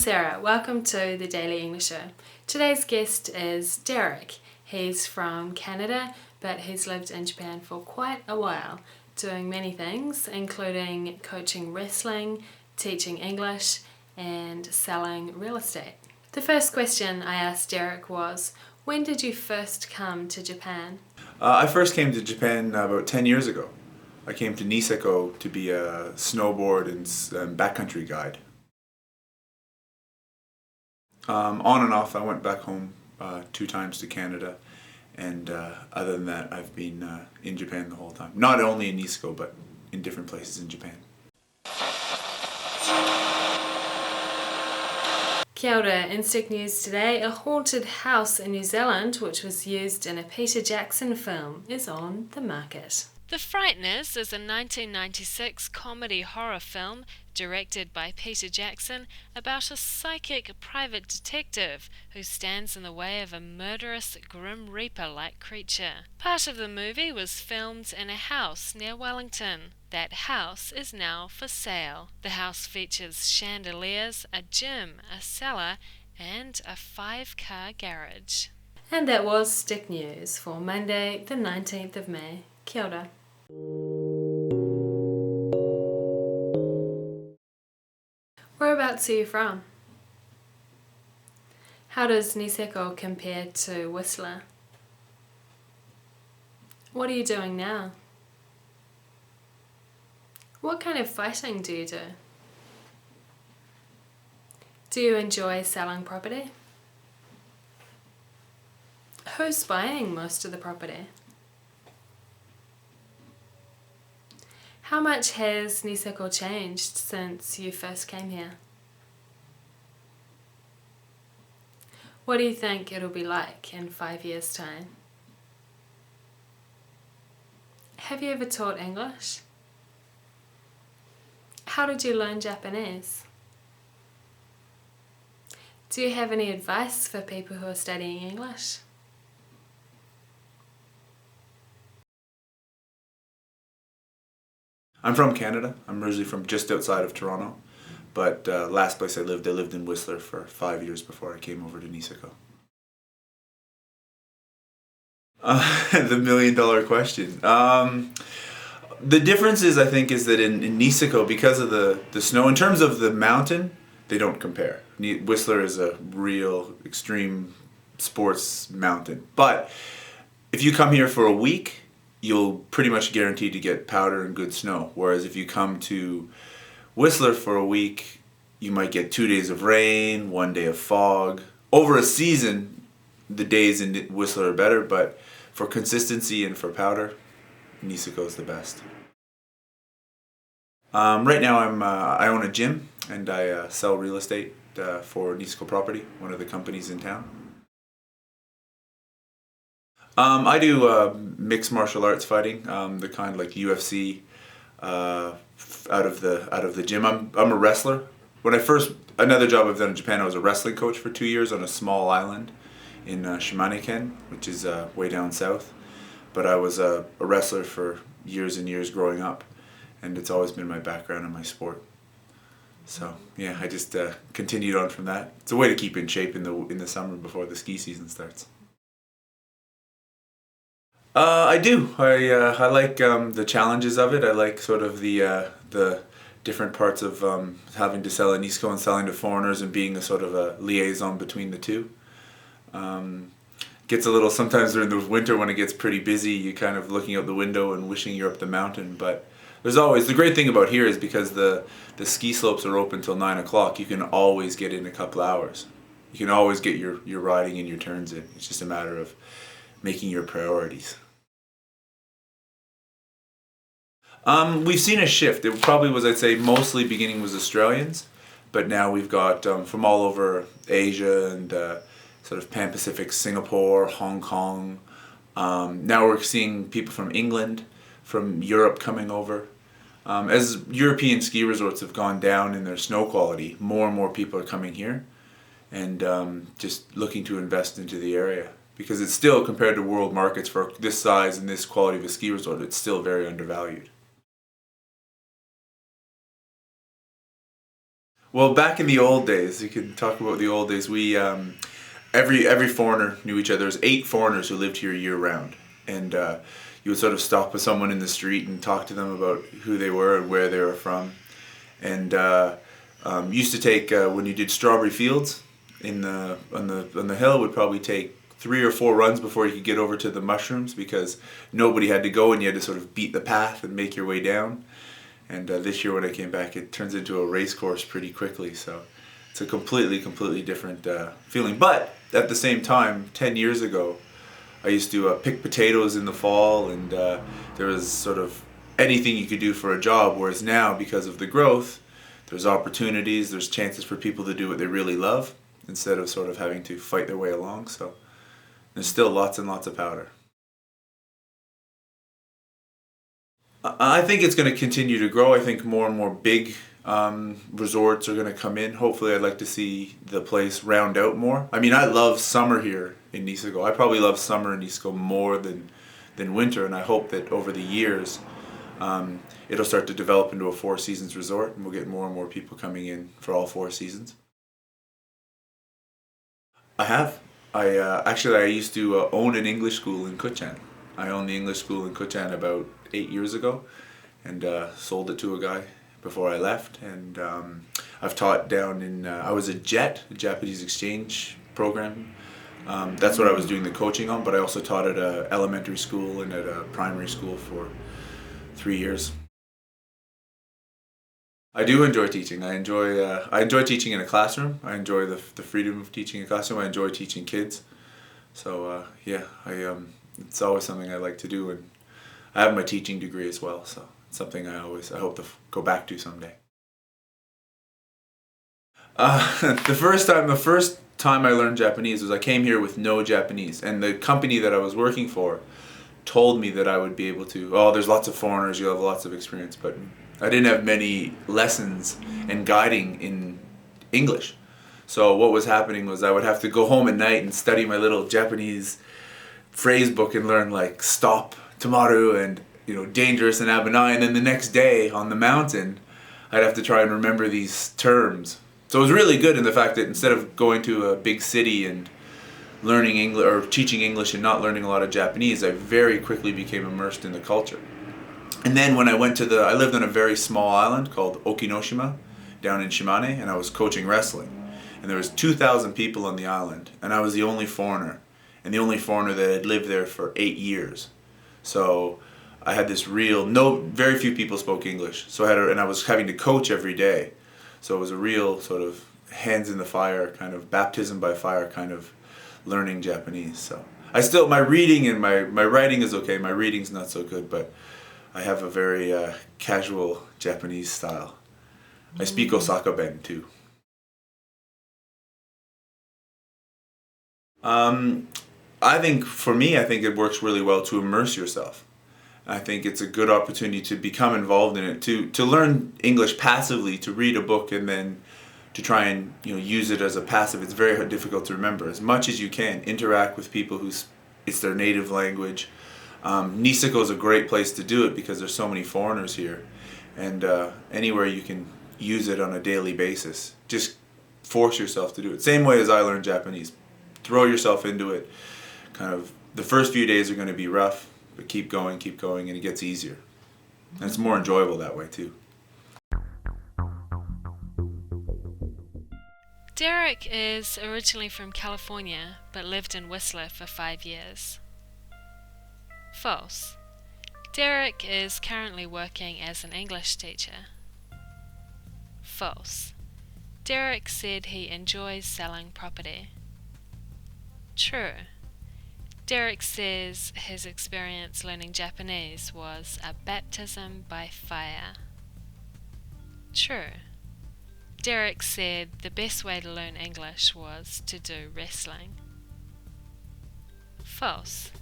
Sarah. Welcome to the Daily English Show. Today's guest is Derek. He's from Canada, but he's lived in Japan for quite a while, doing many things, including coaching wrestling, teaching English, and selling real estate. The first question I asked Derek was, when did you first come to Japan? I first came to Japan about 10 years ago. I came to Niseko to be a snowboard and backcountry guide. On and off, I went back home 2 times to Canada, and other than that, I've been in Japan the whole time. Not only in Niseko, but in different places in Japan. Kia ora, in Stick News today, a haunted house in New Zealand, which was used in a Peter Jackson film, is on the market. The Frighteners is a 1996 comedy horror film directed by Peter Jackson about a psychic private detective who stands in the way of a murderous Grim Reaper-like creature. Part of the movie was filmed in a house near Wellington. That house is now for sale. The house features chandeliers, a gym, a cellar, and a 5-car garage. And that was Stick News for Monday, the 19th of May. Kia ora. Whereabouts are you from? How does Niseko compare to Whistler? What are you doing now? What kind of fighting do you do? Do you enjoy selling property? Who's buying most of the property? How much has Niseko changed since you first came here? What do you think it'll be like in 5 years' time? Have you ever taught English? How did you learn Japanese? Do you have any advice for people who are studying English? I'm from Canada. I'm originally from just outside of Toronto, but last place I lived in Whistler for 5 years before I came over to Niseko. The million-dollar question. The difference is, I think, is that in Niseko, because of the snow, in terms of the mountain, they don't compare. Whistler is a real extreme sports mountain. But if you come here for a week, you'll pretty much guaranteed to get powder and good snow. Whereas if you come to Whistler for a week, you might get 2 days of rain, 1 day of fog. Over a season, the days in Whistler are better, but for consistency and for powder, Niseko is the best. Right now I own a gym and I sell real estate for Niseko Property, one of the companies in town. I do mixed martial arts fighting, the kind like UFC, out of the gym. I'm a wrestler. Another job I've done in Japan, I was a wrestling coach for 2 years on a small island in Shimane-ken, which is way down south. But I was a wrestler for years and years growing up, and it's always been my background in my sport. So yeah, I just continued on from that. It's a way to keep in shape in the summer before the ski season starts. I do. I like the challenges of it. I like sort of the different parts of having to sell in Niseko and selling to foreigners and being a sort of a liaison between the two. Gets a little, sometimes during the winter when it gets pretty busy, you're kind of looking out the window and wishing you're up the mountain. But there's always, the great thing about here is because the ski slopes are open till 9 o'clock, you can always get in a couple hours. You can always get your riding and your turns in. It's just a matter of making your priorities. We've seen a shift. It probably was, I'd say, mostly beginning was Australians, but now we've got from all over Asia and sort of Pan-Pacific, Singapore, Hong Kong. Now we're seeing people from England, from Europe coming over. As European ski resorts have gone down in their snow quality, more and more people are coming here and just looking to invest into the area. Because it's still, compared to world markets for this size and this quality of a ski resort, it's still very undervalued. Well, back in the old days, you can talk about the old days. We every foreigner knew each other. There was 8 foreigners who lived here year round, and you would sort of stop with someone in the street and talk to them about who they were and where they were from. And used to take when you did strawberry fields on the hill, it would probably take 3 or 4 runs before you could get over to the mushrooms because nobody had to go and you had to sort of beat the path and make your way down. And this year when I came back, it turns into a race course pretty quickly. So it's a completely different feeling. But at the same time, 10 years ago, I used to pick potatoes in the fall, and there was sort of anything you could do for a job. Whereas now, because of the growth, there's opportunities, there's chances for people to do what they really love instead of sort of having to fight their way along. So there's still lots and lots of powder. I think it's going to continue to grow. I think more and more big resorts are going to come in. Hopefully, I'd like to see the place round out more. I mean, I love summer here in Niseko. I probably love summer in Niseko more than winter, and I hope that over the years it'll start to develop into a 4 seasons resort, and we'll get more and more people coming in for all 4 seasons. I have. I used to own an English school in Kuchan. I owned the English school in Kuchan about 8 years ago, and sold it to a guy before I left. And I've taught down in. I was a JET, a Japanese exchange program. That's what I was doing the coaching on. But I also taught at a elementary school and at a primary school for 3 years. I do enjoy teaching. I enjoy teaching in a classroom. I enjoy the freedom of teaching in a classroom. I enjoy teaching kids. So it's always something I like to do, and I have my teaching degree as well. So it's something I hope to go back to someday. The first time I learned Japanese was I came here with no Japanese, and the company that I was working for told me that I would be able to. Oh, there's lots of foreigners. You have lots of experience, but I didn't have many lessons and guiding in English. So what was happening was I would have to go home at night and study my little Japanese phrase book and learn like stop, tamaru, and dangerous and abenai. And then the next day on the mountain, I'd have to try and remember these terms. So it was really good in the fact that instead of going to a big city and learning English or teaching English and not learning a lot of Japanese, I very quickly became immersed in the culture. And then when I lived on a very small island called Okinoshima down in Shimane, and I was coaching wrestling. And there was 2,000 people on the island, and I was the only foreigner, and the only foreigner that had lived there for 8 years. So I had this very few people spoke English. So I was having to coach every day. So it was a real sort of hands in the fire, kind of baptism by fire kind of learning Japanese. So my reading and my writing is okay. My reading's not so good, but I have a very casual Japanese style. I speak Osaka-ben too. I think it works really well to immerse yourself. I think it's a good opportunity to become involved in it, to learn English passively, to read a book and then to try and use it as a passive. It's very difficult to remember. As much as you can, interact with people it's their native language. Niseko is a great place to do it because there's so many foreigners here, and anywhere you can use it on a daily basis. Just force yourself to do it. Same way as I learned Japanese. Throw yourself into it. Kind of the first few days are going to be rough, but keep going, and it gets easier. And it's more enjoyable that way too. Derek is originally from California, but lived in Whistler for 5 years. False. Derek is currently working as an English teacher. False. Derek said he enjoys selling property. True. Derek says his experience learning Japanese was a baptism by fire. True. Derek said the best way to learn English was to do wrestling. False.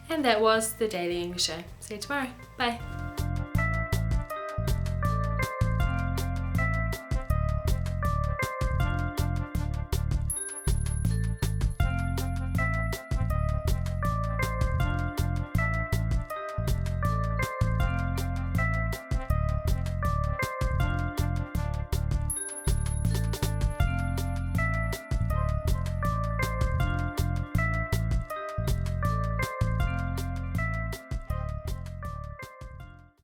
And that was the Daily English Show. See you tomorrow. Bye.